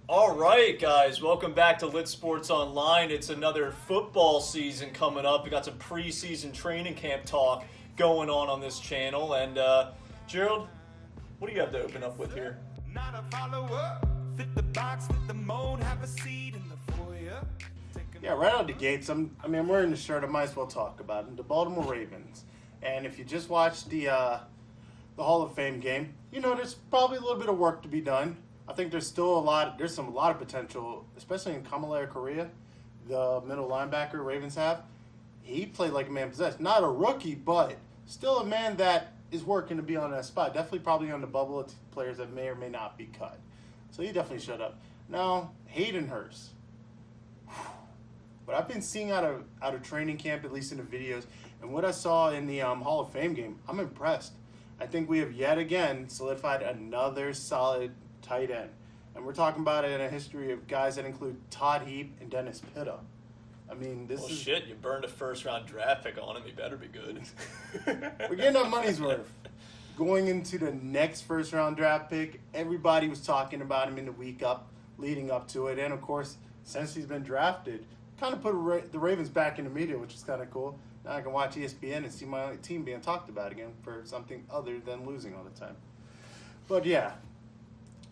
All right, guys, welcome back to Lit Sports Online. It's another football season coming up. We got some preseason training camp talk going on this channel. And Gerald, what do you have to open up with here? Not a follower. Fit the box, fit the mold, have a seat in the foyer. Yeah, right out the gates. I'm wearing the shirt. I might as well talk about it. The Baltimore Ravens. And if you just watched the Hall of Fame game, you know there's probably a little bit of work to be done. I think there's still a lot of potential, especially in Kamalei Correa, the middle linebacker Ravens have. He played like a man possessed. Not a rookie, but still a man that is working to be on that spot. Definitely probably on the bubble of players that may or may not be cut. So he definitely showed up. Now, Hayden Hurst. But I've been seeing out of training camp, at least in the videos, and what I saw in the Hall of Fame game, I'm impressed. I think we have yet again solidified another solid tight end. And we're talking about it in a history of guys that include Todd Heap and Dennis Pitta. I mean, this is... shit, you burned a first-round draft pick on him. He better be good. We're getting our money's worth. Going into the next first-round draft pick, everybody was talking about him in the week leading up to it. And, of course, since he's been drafted, kind of put the Ravens back in the media, which is kind of cool. Now I can watch ESPN and see my team being talked about again for something other than losing all the time. But, yeah.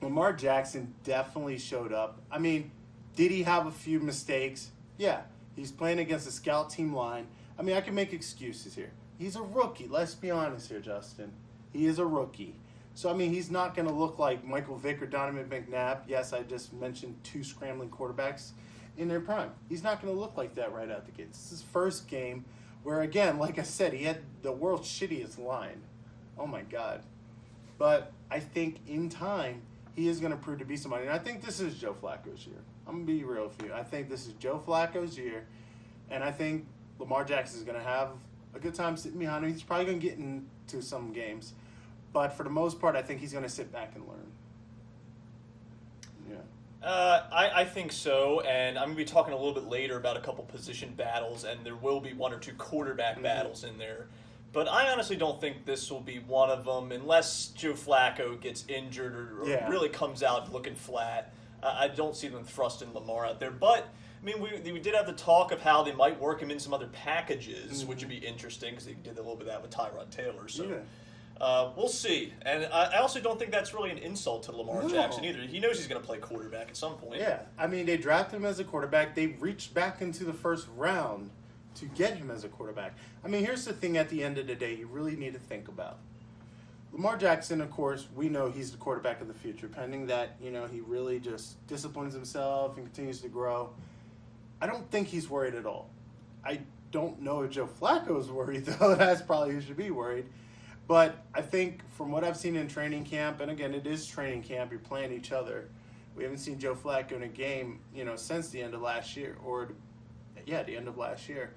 Lamar Jackson definitely showed up. I mean, did he have a few mistakes? Yeah. He's playing against a scout team line. I mean, I can make excuses here. He's a rookie. Let's be honest here, Justin. He is a rookie. So, I mean, he's not going to look like Michael Vick or Donovan McNabb. Yes, I just mentioned two scrambling quarterbacks in their prime. He's not going to look like that right out the gate. This is his first game where, again, like I said, he had the world's shittiest line. Oh, my God. But I think in time, he is going to prove to be somebody. And I think this is Joe Flacco's year. I'm going to be real with you. I think this is Joe Flacco's year. And I think Lamar Jackson is going to have a good time sitting behind him. He's probably going to get into some games. But for the most part, I think he's going to sit back and learn. Yeah. I think so, and I'm going to be talking a little bit later about a couple position battles, and there will be one or two quarterback battles in there. But I honestly don't think this will be one of them unless Joe Flacco gets injured or really comes out looking flat. I don't see them thrusting Lamar out there. But, I mean, we did have the talk of how they might work him in some other packages, which would be interesting because they did a little bit of that with Tyrod Taylor. So we'll see. And I also don't think that's really an insult to Lamar Jackson either. He knows he's going to play quarterback at some point. Yeah. I mean, they drafted him as a quarterback. They reached back into the first round to get him as a quarterback. I mean, here's the thing at the end of the day you really need to think about. Lamar Jackson, of course, we know he's the quarterback of the future, pending that, he really just disciplines himself and continues to grow. I don't think he's worried at all. I don't know if Joe Flacco's worried, though. That's probably who should be worried. But I think from what I've seen in training camp, and again, it is training camp, you're playing each other. We haven't seen Joe Flacco in a game, since the end of last year, the end of last year.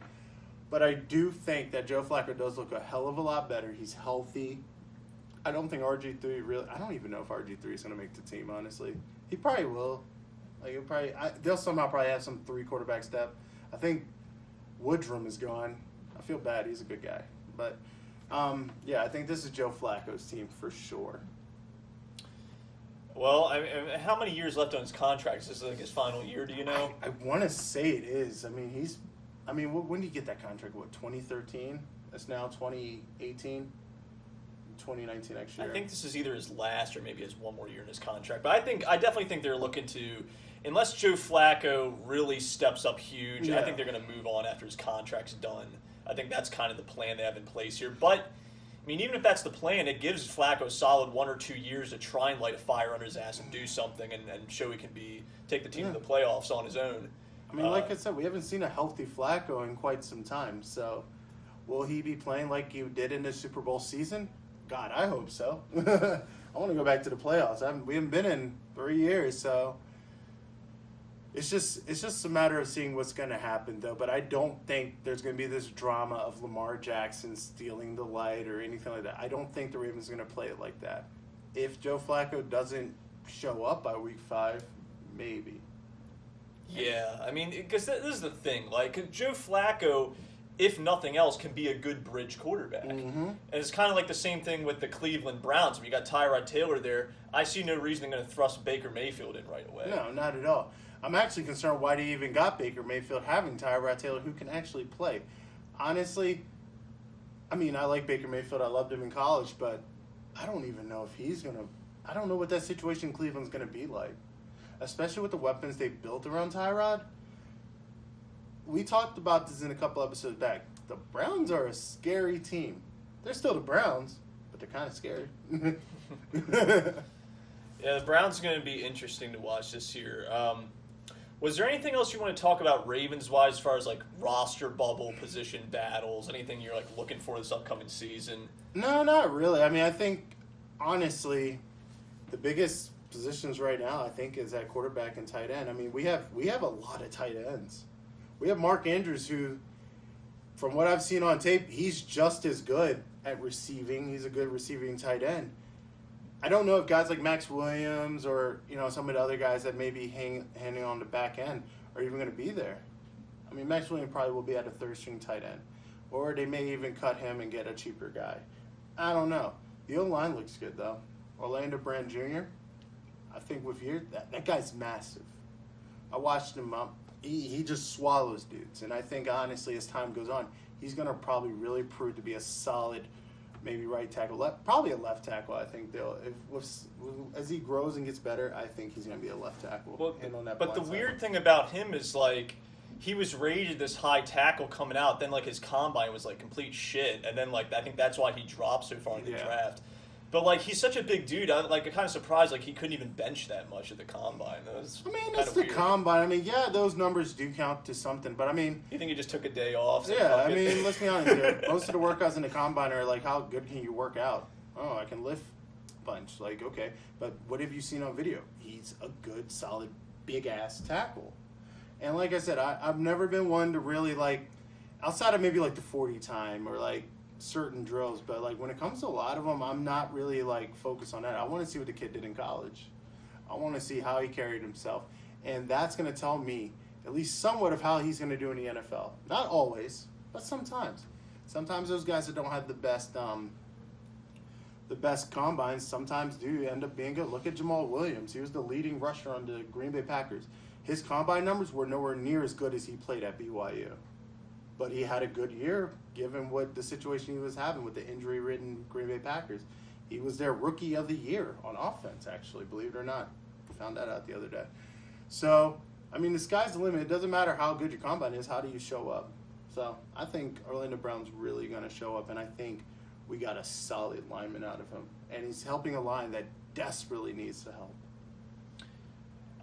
But I do think that Joe Flacco does look a hell of a lot better. He's healthy. I don't think RG3 I don't even know if RG3 is going to make the team, honestly. He probably will. They'll somehow probably have some 3-quarterback step. I think Woodrum is gone. I feel bad. He's a good guy. But, I think this is Joe Flacco's team for sure. Well, how many years left on his contract? Is this like his final year, do you know? I want to say it is. When did he get that contract? 2013? That's now 2018? 2019 next year. I think this is either his last or maybe his one more year in his contract. But I definitely think they're looking to, unless Joe Flacco really steps up huge, I think they're going to move on after his contract's done. I think that's kind of the plan they have in place here. But, even if that's the plan, it gives Flacco a solid 1 or 2 years to try and light a fire under his ass and do something and show he can take the team to the playoffs on his own. Like I said, we haven't seen a healthy Flacco in quite some time. So, will he be playing like he did in the Super Bowl season? God, I hope so. I want to go back to the playoffs. We haven't been in 3 years, so it's just a matter of seeing what's going to happen, though. But I don't think there's going to be this drama of Lamar Jackson stealing the light or anything like that. I don't think the Ravens are going to play it like that. If Joe Flacco doesn't show up by week 5, maybe. Yeah, because this is the thing. Like, Joe Flacco if nothing else, can be a good bridge quarterback. Mm-hmm. And it's kind of like the same thing with the Cleveland Browns. When you got Tyrod Taylor there, I see no reason they're going to thrust Baker Mayfield in right away. No, not at all. I'm actually concerned why they even got Baker Mayfield having Tyrod Taylor who can actually play. Honestly, I mean, I like Baker Mayfield. I loved him in college, but I don't even know if he's going to – I don't know what that situation in Cleveland's going to be like, especially with the weapons they built around Tyrod. We talked about this in a couple episodes back. The Browns are a scary team. They're still the Browns, but they're kind of scary. Yeah, the Browns are going to be interesting to watch this year. Was there anything else you want to talk about Ravens-wise as far as like roster bubble, position battles, anything you're like looking for this upcoming season? No, not really. I mean, I think, honestly, the biggest positions right now, I think, is at quarterback and tight end. I mean, we have a lot of tight ends. We have Mark Andrews, who, from what I've seen on tape, he's just as good at receiving. He's a good receiving tight end. I don't know if guys like Max Williams or, you know, some of the other guys that may be hanging on the back end are even going to be there. I mean, Max Williams probably will be at a third-string tight end. Or they may even cut him and get a cheaper guy. I don't know. The O-line looks good, though. Orlando Brand Jr., I think with you, that guy's massive. I watched him up. He just swallows dudes. And I think, honestly, as time goes on, he's going to probably really prove to be a solid, maybe right tackle, probably a left tackle. I think as he grows and gets better, I think he's going to be a left tackle. Well, that but the blind weird side. thing about him is, like, he was rated this high tackle coming out, then, like, his combine was, like, complete shit. And then, like, I think that's why he dropped so far in the draft. But, like, he's such a big dude. I'm kind of surprised, like, he couldn't even bench that much at the combine. I mean, it's the combine. I mean, yeah, those numbers do count to something. But, I mean... You think he just took a day off? Yeah, I mean, let's be honest here. Most of the workouts in the combine are, like, how good can you work out? Oh, I can lift a bunch. Like, okay. But what have you seen on video? He's a good, solid, big-ass tackle. And like I said, I've never been one to really, like, outside of maybe, like, the 40 time or, like, certain drills, but like when it comes to a lot of them, I'm not really like focused on that. I want to see what the kid did in college. I want to see how he carried himself, and that's going to tell me at least somewhat of how he's going to do in the NFL. Not always, but sometimes. Sometimes those guys that don't have the best combines sometimes do end up being good. Look at Jamal Williams. He was the leading rusher on the Green Bay Packers. His combine numbers were nowhere near as good as he played at BYU. But he had a good year, given what the situation he was having with the injury-ridden Green Bay Packers. He was their rookie of the year on offense, actually, believe it or not. Found that out the other day. So, I mean, the sky's the limit. It doesn't matter how good your combine is. How do you show up? So, I think Orlando Brown's really going to show up, and I think we got a solid lineman out of him. And he's helping a line that desperately needs to help.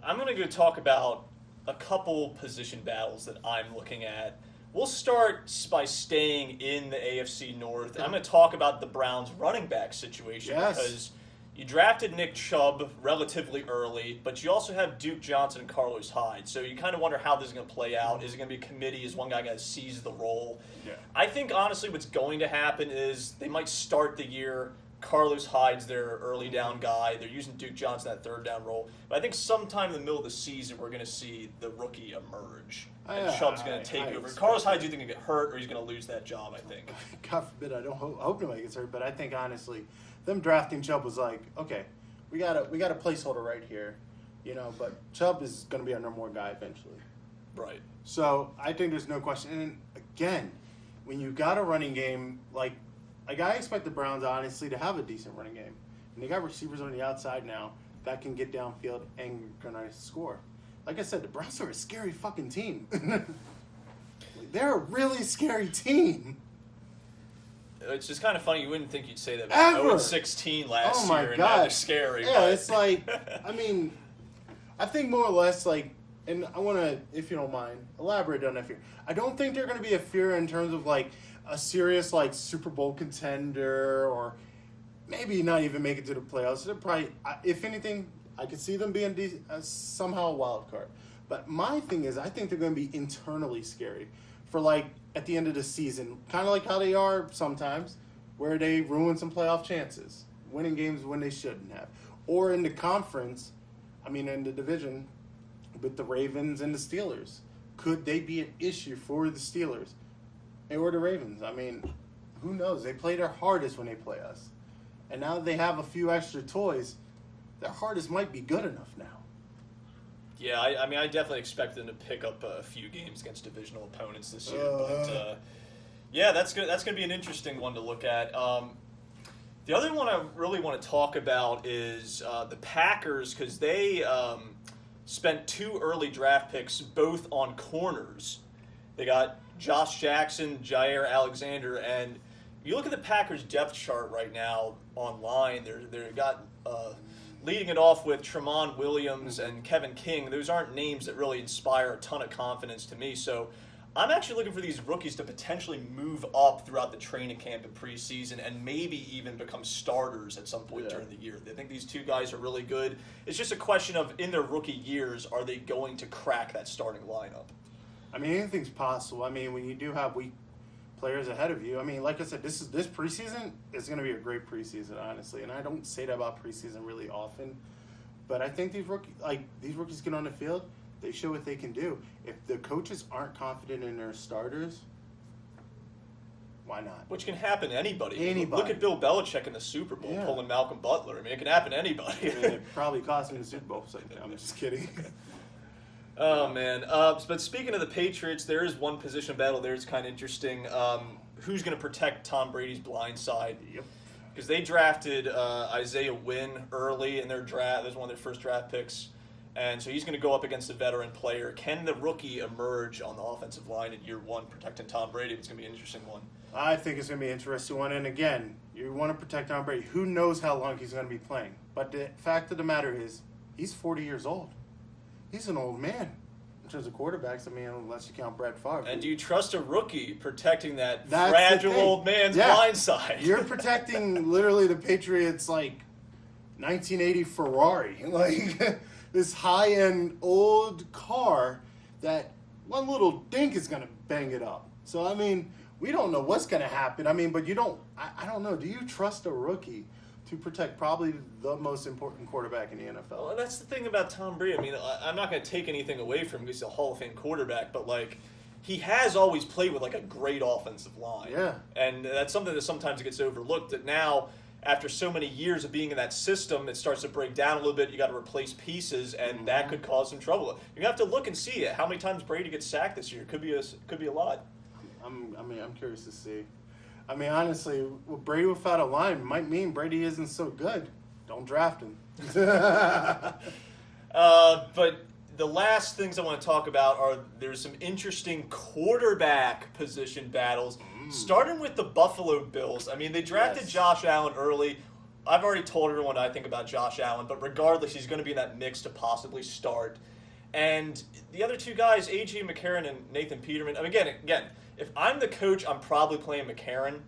I'm going to go talk about a couple position battles that I'm looking at. We'll start by staying in the AFC North. I'm going to talk about the Browns running back situation because you drafted Nick Chubb relatively early, but you also have Duke Johnson and Carlos Hyde. So you kind of wonder how this is going to play out. Is it going to be a committee? Is one guy going to seize the role? Yeah. I think, honestly, what's going to happen is they might start the year. Carlos Hyde's their early down guy. They're using Duke Johnson that third down role. But I think sometime in the middle of the season, we're going to see the rookie emerge. And Chubb's going to take over. Carlos Hyde, do you think he'll get hurt or he's going to lose that job, I think? God forbid, I don't hope nobody gets hurt, but I think, honestly, them drafting Chubb was like, okay, we got a placeholder right here, you know, but Chubb is going to be our number one guy eventually. Right. So I think there's no question. And again, when you got a running game, like I expect the Browns, honestly, to have a decent running game. And they got receivers on the outside now that can get downfield and going to score. Like I said, the Browns are a scary fucking team. They're a really scary team. It's just kind of funny. You wouldn't think you'd say that. Ever. 0-16 last year, and God. now they're scary. Yeah, it's like, I mean, I think more or less, like, and I want to, if you don't mind, elaborate on that fear. I don't think they're going to be a fear in terms of, like, a serious, like, Super Bowl contender or maybe not even make it to the playoffs. They're probably, if anything, I could see them being somehow a wild card. But my thing is, I think they're going to be internally scary for, like, at the end of the season, kind of like how they are sometimes, where they ruin some playoff chances, winning games when they shouldn't have. Or in the conference, in the division with the Ravens and the Steelers. Could they be an issue for the Steelers? or the Ravens. I mean, who knows? They play their hardest when they play us. And now that they have a few extra toys, their hardest might be good enough now. Yeah, I mean, I definitely expect them to pick up a few games against divisional opponents this year. But, yeah, that's gonna be an interesting one to look at. The other one I really want to talk about is the Packers, because they spent 2 early draft picks both on corners. They got Josh Jackson, Jair Alexander, and you look at the Packers depth chart right now online. They've got leading it off with Tramon Williams and Kevin King. Those aren't names that really inspire a ton of confidence to me. So I'm actually looking for these rookies to potentially move up throughout the training camp and preseason and maybe even become starters at some point during the year. I think these 2 guys are really good. It's just a question of, in their rookie years, are they going to crack that starting lineup? I mean, anything's possible. I mean, when you do have weak players ahead of you, I mean, like I said, this preseason is going to be a great preseason, honestly. And I don't say that about preseason really often, but I think these rookies get on the field, they show what they can do. If the coaches aren't confident in their starters, why not? Which can happen to anybody. Look at Bill Belichick in the Super Bowl pulling Malcolm Butler. I mean, it can happen to anybody. I mean, it probably cost him the Super Bowl. So I'm just kidding. Oh, man. But speaking of the Patriots, there is one position battle there that's kind of interesting. Who's going to protect Tom Brady's blind side? Yep. Because they drafted Isaiah Wynn early in their draft. That was one of their first draft picks. And so he's going to go up against a veteran player. Can the rookie emerge on the offensive line in year 1 protecting Tom Brady? It's going to be an interesting one. I think it's going to be an interesting one. And again, you want to protect Tom Brady. Who knows how long he's going to be playing? But the fact of the matter is, he's 40 years old. He's an old man in terms of quarterbacks. I mean, unless you count Brett Favre. And do you trust a rookie protecting that fragile old man's blind side? You're protecting literally the Patriots, 1980 Ferrari. This high-end old car that one little dink is going to bang it up. So, I mean, we don't know what's going to happen. I mean, but you don't – I don't know. Do you trust a rookie to protect probably the most important quarterback in the NFL? Well, that's the thing about Tom Brady. I mean, I'm not going to take anything away from him. He's a Hall of Fame quarterback, but, he has always played with, a great offensive line. Yeah. And that's something that sometimes gets overlooked, that now – after so many years of being in that system, it starts to break down a little bit. You got to replace pieces, and that could cause some trouble. You have to look and see how many times Brady gets sacked this year. Could be a lot. I'm curious to see. I mean, honestly, Brady without a line might mean Brady isn't so good. Don't draft him. But the last things I want to talk about are there's some interesting quarterback position battles. Starting with the Buffalo Bills. I mean, they drafted Josh Allen early. I've already told everyone what I think about Josh Allen, but regardless, he's going to be in that mix to possibly start. And the other 2 guys, A.J. McCarron and Nathan Peterman, I mean, again, if I'm the coach, I'm probably playing McCarron.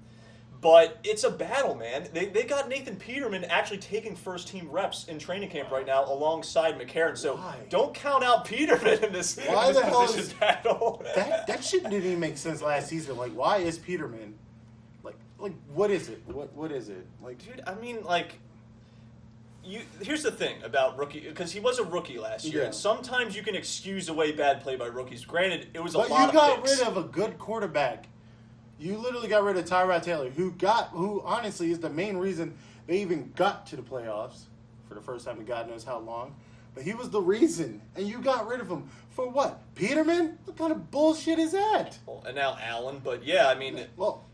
But it's a battle, man. They got Nathan Peterman actually taking first-team reps in training camp right now alongside McCarron. So don't count out Peterman in this position battle. That shit didn't even make sense last season. Why is Peterman? What is it? What is it? Dude, I mean, here's the thing about rookie, because he was a rookie last year. And sometimes you can excuse away bad play by rookies. Granted, it was a lot of picks. But you got rid of a good quarterback. You literally got rid of Tyrod Taylor, who honestly is the main reason they even got to the playoffs for the first time in God knows how long. But he was the reason, and you got rid of him for what? Peterman? What kind of bullshit is that? Well, and now Allen, but yeah, I mean,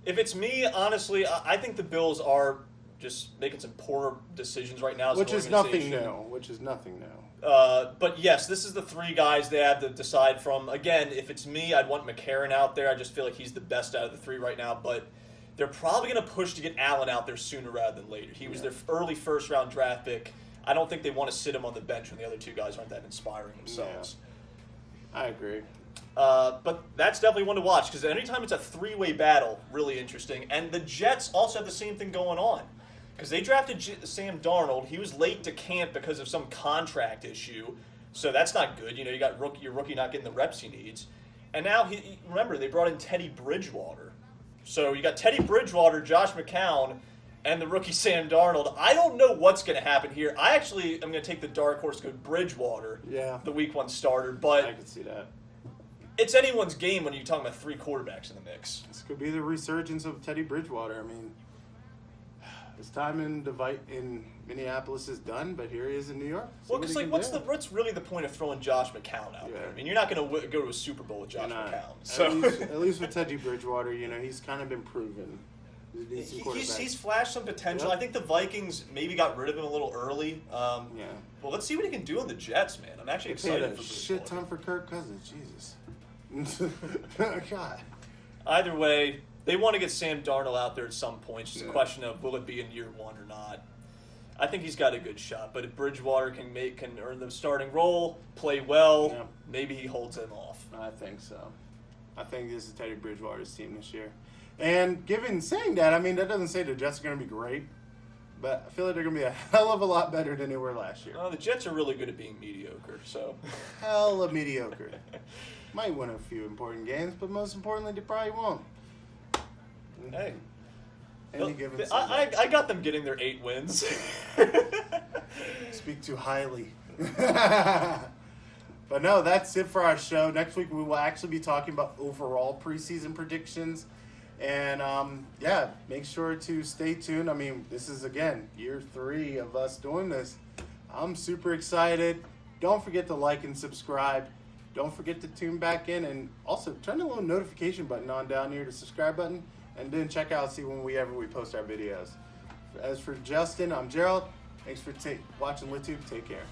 if it's me, honestly, I think the Bills are just making some poor decisions right now. Which is nothing new. But yes, this is the 3 guys they have to decide from. Again, if it's me, I'd want McCarron out there. I just feel like he's the best out of the 3 right now. But they're probably going to push to get Allen out there sooner rather than later. He was their early first-round draft pick. I don't think they want to sit him on the bench when the other 2 guys aren't that inspiring themselves. Yeah. I agree. But that's definitely one to watch, because anytime it's a 3-way battle, really interesting. And the Jets also have the same thing going on. Because they drafted Sam Darnold. He was late to camp because of some contract issue. So that's not good. You got your rookie not getting the reps he needs. And now, remember, they brought in Teddy Bridgewater. So you got Teddy Bridgewater, Josh McCown, and the rookie Sam Darnold. I don't know what's going to happen here. I actually am going to take the dark horse to go Bridgewater, the week 1 starter. But I can see that. it's anyone's game when you're talking about 3 quarterbacks in the mix. This could be the resurgence of Teddy Bridgewater. I mean, his time in Minneapolis is done, but here he is in New York. Well, because what's really the point of throwing Josh McCown out there? I mean, you're not going to go to a Super Bowl with Josh McCown. So at least with Teddy Bridgewater, he's kind of been proven. He's flashed some potential. Yep. I think the Vikings maybe got rid of him a little early. Well, let's see what he can do on the Jets, man. I'm actually excited for shit ton for Kirk Cousins. Jesus. God. Either way, they want to get Sam Darnold out there at some point. It's just a question of will it be in year 1 or not. I think he's got a good shot, but if Bridgewater can earn the starting role, play well, maybe he holds him off. I think so. I think this is Teddy Bridgewater's team this year. And saying that, I mean, that doesn't say the Jets are going to be great, but I feel like they're going to be a hell of a lot better than they were last year. The Jets are really good at being mediocre, so. Hell of mediocre. Might win a few important games, but most importantly, they probably won't. Hey. Any given I got them getting their 8 wins. Speak too highly. But no, that's it for our show. Next week we will actually be talking about overall preseason predictions. And, make sure to stay tuned. I mean, this is, again, year 3 of us doing this. I'm super excited. Don't forget to like and subscribe. Don't forget to tune back in. And also, turn the little notification button on down here, the subscribe button. And then check out, see when we post our videos. As for Justin, I'm Gerald. Thanks for watching LitTube. Take care.